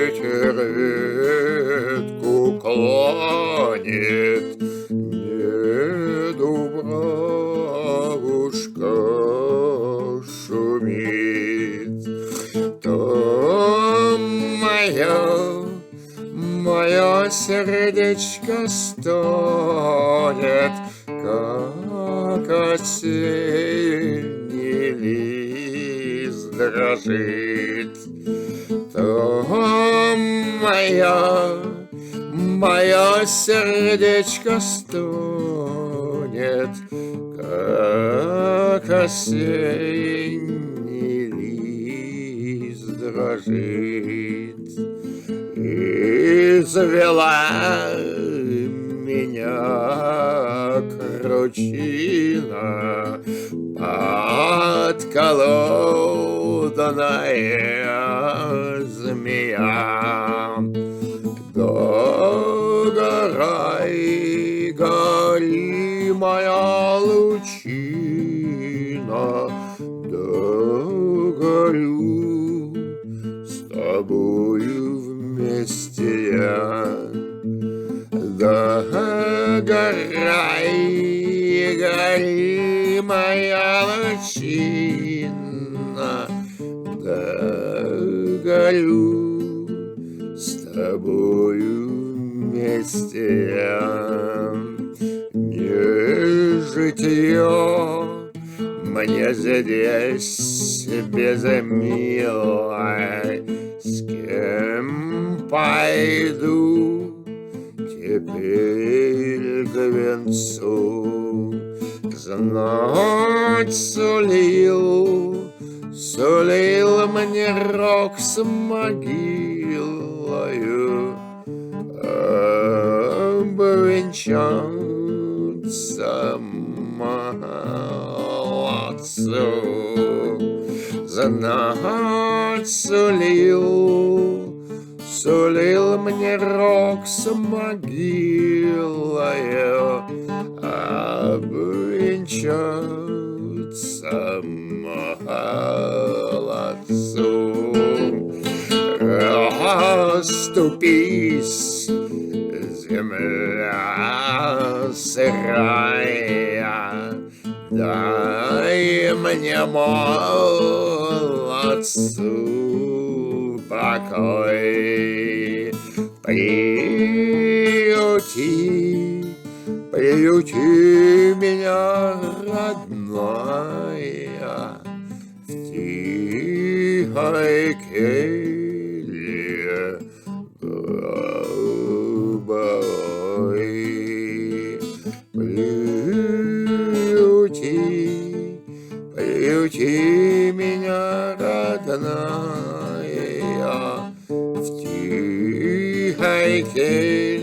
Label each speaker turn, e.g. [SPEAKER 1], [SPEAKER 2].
[SPEAKER 1] Ветер ветку клонит, не дубравушка шумит, то мое сердечко стонет, как осенний лист дрожит, то мое сердечко стонет, как осенний лист дрожит. Извела меня кручина, подколодная змея. Догорай, гори моя лучина, Догорю, с тобою вместе я. Догорай, гори моя лучина, Догорю, с тобою вместе я. Не житьё мне здесь без милой, с кем пойду теперь к венцу. Знать, сулил мне рок с могилою, Обвенчаться, молодцу. Знать, сулил мне рок с могилою, Обвенчаться, молодцу. Расступись, земля сырая, дай мне, молодцу, покой. Приюти меня, родная, в тихой келье голубой. Приюти меня, родная, в тихой келье